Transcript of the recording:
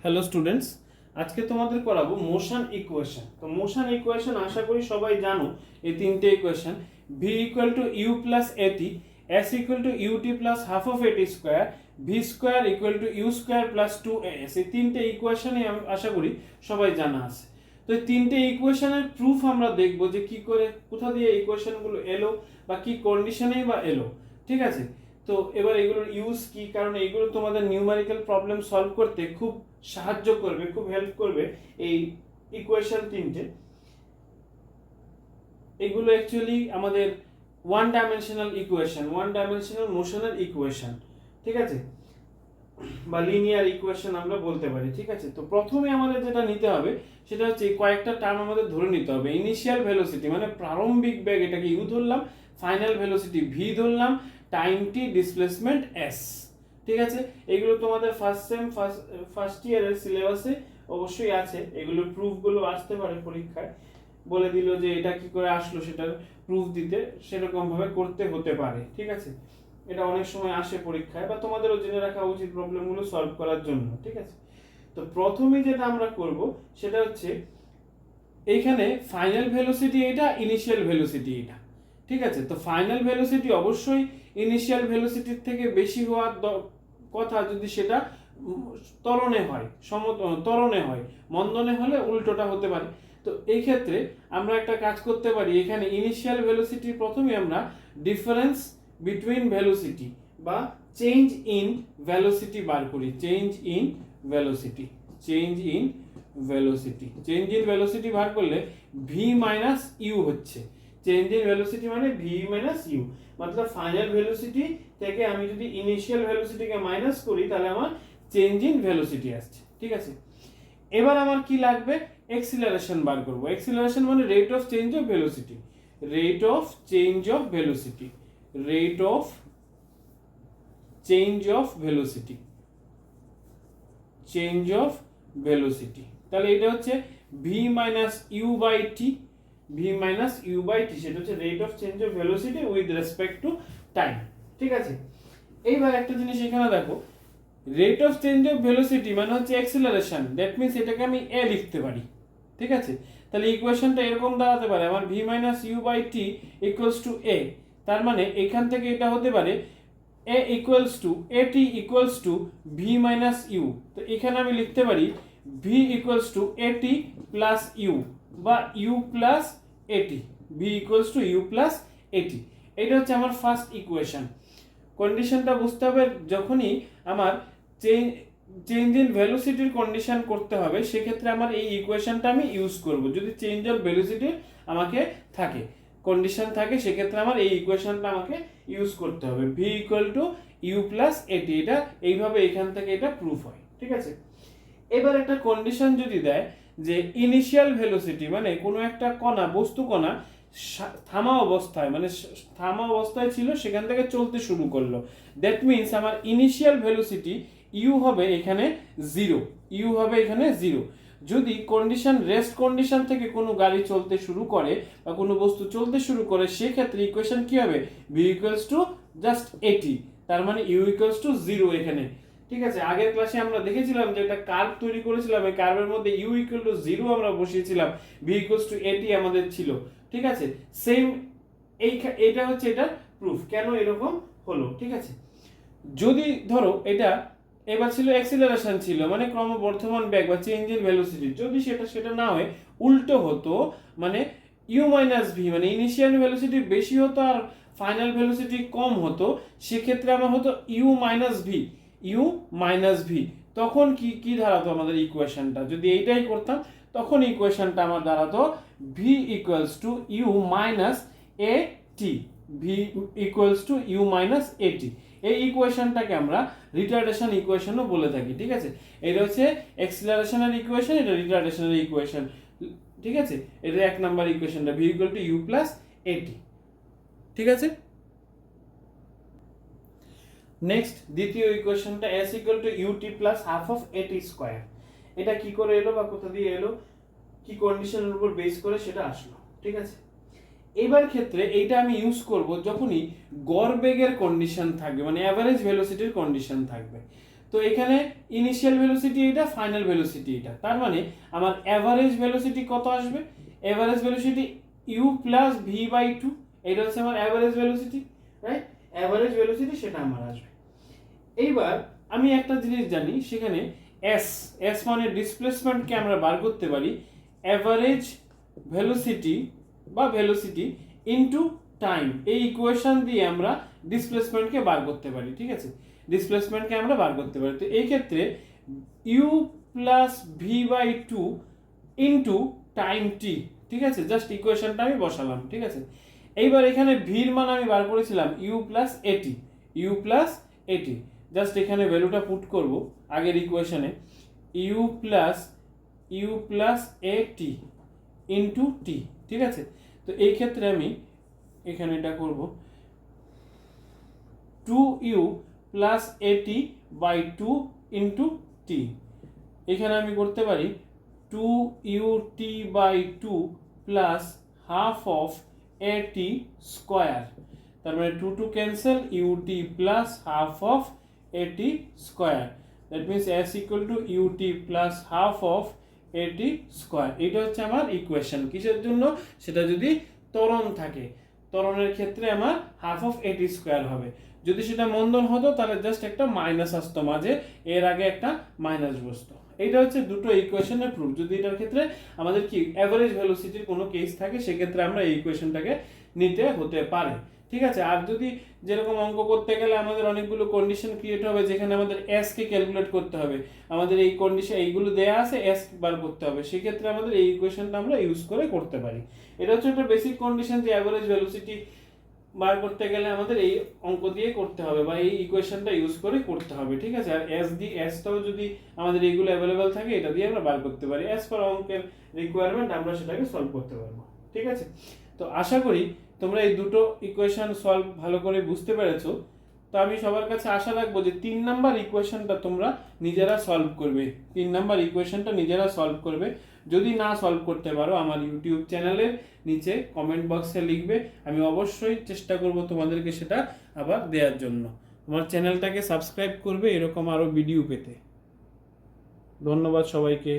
Hello students, আজকে তোমাদের করাবো মোশন ইকুয়েশন। তো মোশন ইকুয়েশন আশা করি সবাই জানো। এই তিনটে equation v equal to u plus a t, s equal to u t plus half of a t square, v square equal to u square plus two s. এই তিনটে ইকুয়েশনই আমি আশা করি সবাই জানা আছে। তো এই তিনটে ইকুয়েশনের প্রুফ আমরা দেখবো যে কি করে, কোথা দিয়ে ইকুয়েশনগুলো এলো বা কি কন্ডিশনেই বা এলো। ঠিক আছে, তো এবার এগুলোর ইউজ কি, কারণ এগুলো তোমাদের নিউমেরিক্যাল প্রবলেম সলভ করতে খুব সাহায্য করবে, খুব হেল্প করবে এই ইকুয়েশন তিনটে। এগুলো অ্যাকচুয়ালি আমাদের one dimensional equation, one dimensional মোশনের ইকুয়েশন। ঠিক আছে, বা লিনিয়ার ইকুয়েশন আমরা বলতে পারি। ঠিক আছে, তো প্রথমে আমাদের যেটা নিতে হবে সেটা হচ্ছে কয়েকটা টার্ম আমাদের ধরে নিতে হবে। ইনিশিয়াল ভেলোসিটি মানে প্রারম্ভিক বেগ, এটাকে ইউ ধরলাম, ফাইনাল ভেলোসিটি ভি ধরলাম, টাইম টি, ডিসপ্লেসমেন্ট এস। ঠিক আছে, এগুলো তোমাদের ফার্স্ট ইয়ারের সিলেবাসে অবশ্যই আছে। এগুলোর প্রুফগুলো আসতে পারে পরীক্ষায়, বলে দিল যে এটা কি করে আসলো সেটার প্রুফ দিতে, সেরকম ভাবে করতে হতে পারে। ঠিক আছে, এটা অনেক সময় আসে পরীক্ষায়, বা তোমাদেরও জেনে রাখা উচিত প্রবলেমগুলো সলভ করার জন্য। ঠিক আছে, তো প্রথমেই যেটা আমরা করব সেটা হচ্ছে এইখানে ফাইনাল ভেলোসিটি এটা, ইনিশিয়াল ভেলোসিটি এটা। ঠিক আছে, তো ফাইনাল ভেলোসিটি অবশ্যই ইনিশিয়াল ভেলোসিটির থেকে বেশি হওয়ার কথা যদি সেটা ত্বরণে হয়, ত্বরণে হয়। মন্দনে হলে উল্টোটা হতে পারে। তো এই ক্ষেত্রে আমরা একটা কাজ করতে পারি, এখানে ইনিশিয়াল ভেলোসিটির প্রথমে আমরা ডিফারেন্স বিটুইন ভেলোসিটি বা চেঞ্জ ইন ভেলোসিটি বার করি। Change in velocity, change in velocity, change in velocity বার করলে ভি মাইনাস ইউ হচ্ছে। চেঞ্জ ইন ভেলোসিটি মানে ভি মাইনাস ইউ, মতলব ফাইনাল ভেলোসিটি থেকে আমি যদি ইনিশিয়াল ভেলোসিটিকে মাইনাস করি তাহলে আমার চেঞ্জ ইন ভেলোসিটি আসছে। ঠিক আছে, এবার আমার কি লাগবে, এক্সিলারেশন বার করব। এক্সিলারেশন মানে rate of change of velocity, rate of change of velocity, rate of change of velocity, change of velocity. তাহলে এটা হচ্ছে v minus u by t, v minus u by t, সেটা হচ্ছে rate of change of velocity with respect to time. ঠিক আছে, এইবার একটা জিনিস এখানে দেখো, rate of change of velocity মানে হচ্ছে অ্যাক্সিলারেশন, দ্যাট মিন্স এটাকে আমি এ লিখতে পারি। ঠিক আছে, তাহলে ইকুয়েশনটা এরকম দাঁড়াতে পারে আমার v minus u by t equals to a. তার মানে এখান থেকে এটা হতে পারে a equals to a t equals to v minus u. তো এখানে আমি লিখতে পারি v equals to a t plus u বা u plus a t, v equals to u plus এটি। এটা হচ্ছে আমার ফার্স্ট ইকুয়েশন। কন্ডিশনটা বুঝতে হবে, যখনই আমার চেঞ্জ ইন ভেলোসিটির কন্ডিশন করতে হবে সেক্ষেত্রে আমার এই ইকুয়েশনটা আমি ইউজ করব। যদি চেঞ্জ অফ ভেলোসিটি আমাকে থাকে, কন্ডিশন থাকে, সেক্ষেত্রে আমার এই ইকুয়েশনটা আমাকে ইউজ করতে হবে। V equal to u plus এটি, এটা এইভাবে এখান থেকে এটা প্রুফ হয়। ঠিক আছে, এবার একটা কন্ডিশন যদি দেয় যে ইনিশিয়াল ভেলোসিটি মানে কোনো একটা কণা, বস্তু কণা থামা অবস্থায়, মানে থামা অবস্থায় ছিল, সেখান থেকে চলতে শুরু করলো, দ্যাট মিন্স আমার ইনিশিয়াল ভেলোসিটি ইউ হবে এখানে জিরো, ইউ হবে এখানে জিরো। যদি কন্ডিশন রেস্ট কন্ডিশন থেকে কোনো গাড়ি চলতে শুরু করে বা কোনো বস্তু চলতে শুরু করে, সেক্ষেত্রে ইকুয়েশন কি হবে, ভি ইকুয়ালস টু জাস্ট এটি, তার মানে ইউ ইকুয়ালস টু জিরো এখানে। ঠিক আছে, আগের ক্লাসে আমরা দেখেছিলাম যে একটা কার্ভ তৈরি করেছিলাম, এই কার্ভের মধ্যে ইউ ইকুয়াল টু জিরো আমরা বসিয়েছিলাম, ভি ইকুয়ালস টু এটি আমাদের ছিল। ঠিক আছে, সেম এইটা হচ্ছে এটা প্রুফ কেন এরকম হলো। ঠিক আছে, যদি ধরো এটা এবার ছিল অ্যাক্সিলারেশন ছিল মানে ক্রমবর্ধমান বেগ বা চেঞ্জ ইন ভেলোসিটি, যদি সেটা না হয় উল্টো হতো, মানে ইউ মাইনাস ভি মানে ইনিশিয়াল ভেলোসিটি বেশি হতো আর ফাইনাল ভেলোসিটি কম হতো, সেক্ষেত্রে আমার হতো u minus v, u minus v. তখন কি কি দাঁড়াতো আমাদের ইকুয়েশনটা, যদি এইটাই করতাম তখন ইকুয়েশনটা আমার দাঁড়াতো v equals to u minus a t, v equals to u minus a t. এই ইকুয়েশনটাকে আমরা রিটার্ডেশন ইকুয়েশনও বলে থাকি। ঠিক আছে, এটা হচ্ছে এক্সিলারেশনের ইকুয়েশন, এটা রিটার্ডেশনের ইকুয়েশন। ঠিক আছে, এটা এক নাম্বার ইকুয়েশনটা v equal to u plus a t. ঠিক আছে, নেক্সট দ্বিতীয় ইকুয়েশনটা s equal to ut plus half of at square. এটা কি করে এলো বা কোথা দিয়ে এলো, কি কন্ডিশনের উপর বেস করে সেটা আসলো। ঠিক আছে, এবার ক্ষেত্রে এইটা আমি ইউজ করব যখনই গড় বেগের কন্ডিশন থাকবে, মানে অ্যাভারেজ ভেলোসিটির কন্ডিশন থাকবে। তো এখানে ইনিশিয়াল ভেলোসিটি এটা, ফাইনাল ভেলোসিটি এটা, তার মানে আমার অ্যাভারেজ ভেলোসিটি কত আসবে? Average velocity u plus v by two, এটা হচ্ছে আমার average velocity, right? Average velocity সেটা আমার আসবে। এইবার আমি একটা জিনিস জানি, সেখানে এস মানে ডিসপ্লেসমেন্টকে আমরা বার করতে পারি অ্যাভারেজ ভেলোসিটি বা ভেলোসিটি ইনটু টাইম। এই ইকুয়েশন দিয়ে আমরা ডিসপ্লেসমেন্টকে বার করতে পারি, ঠিক আছে? ডিসপ্লেসমেন্টকে আমরা বার করতে পারি। তো এই ক্ষেত্রে u plus v by two into time t, ঠিক আছে? জাস্ট ইকুয়েশনটা আমি বসালাম, ঠিক আছে? এইবার এখানে ভির মান আমি বার করেছিলাম ইউ প্লাস এটি, ইউ প্লাস এটি, জাস্ট এখানে ভ্যালুটা পুট করব আগের ইকুয়েশনে, ইউ প্লাস এটি ইনটু টি, ঠিক আছে? তো এই ক্ষেত্রে আমি এখানে এটা করব 2u প্লাস এটি বাই 2 ইনটু টি। এখানে আমি করতে পারি 2ut by 2 plus half of a t square, তার মানে 2 cancel, ut plus half of a t square, that means s equal to ut plus half of a t square. এটা হচ্ছে আমার ইকুয়েশন। কিসের জন্য? সেটা যদি ত্বরণ থাকে, ত্বরণের ক্ষেত্রে আমার হাফ অফ এটি স্কোয়ার হবে। যদি সেটা মন্দন হতো তাহলে জাস্ট একটা মাইনাস আসতো মাঝে, এর আগে একটা মাইনাস বসতো। এইটা হচ্ছে দুটো ইকুয়েশনের প্রুফ। যদি এটার ক্ষেত্রে আমাদের কি অ্যাভারেজ ভেলোসিটির কোনো কেস থাকে, সেক্ষেত্রে আমরা এই ইকুয়েশনটাকে নিতে হতে পারে, ঠিক আছে? আর যদি যেরকম অঙ্ক করতে গেলে আমাদের অনেকগুলো কন্ডিশন ক্রিয়েট হবে, যেখানে আমাদের এস কে ক্যালকুলেট করতে হবে, আমাদের এই কন্ডিশন এইগুলো দেয়া আছে, এস বার করতে হবে, সেক্ষেত্রে আমাদের এই ইকুয়েশনটা আমরা ইউজ করে করতে পারি। এটা হচ্ছে একটা বেসিক কন্ডিশন যে অ্যাভারেজ ভেলোসিটি বার করতে গেলে আমাদের এই অঙ্ক দিয়ে করতে হবে বা এই ইকুয়েশনটা ইউজ করে করতে হবে, ঠিক আছে? আর এসটাও যদি আমাদের এইগুলো অ্যাভেলেবেল থাকে, এটা দিয়ে আমরা বার করতে পারি, অ্যাজ পার অঙ্কের রিকোয়ারমেন্ট আমরা সেটাকে সলভ করতে পারবো, ঠিক আছে? তো আশা করি তোমরা এই দুটো ইকুয়েশন সলভ ভালো করে বুঝতে পেরেছো। তো আমি সবার কাছে আশা রাখবো যে 3 নাম্বার ইকুয়েশনটা তোমরা নিজেরা সলভ করবে, 3 নাম্বার ইকুয়েশনটা নিজেরা সলভ করবে। যদি না সলভ করতে পারো, আমার ইউটিউব চ্যানেলের নিচে কমেন্ট বক্সে লিখবে, আমি অবশ্যই চেষ্টা করব তোমাদেরকে সেটা আবার দেওয়ার জন্য। আমার চ্যানেলটাকে সাবস্ক্রাইব করবে এরকম আরও ভিডিও পেতে। ধন্যবাদ সবাইকে।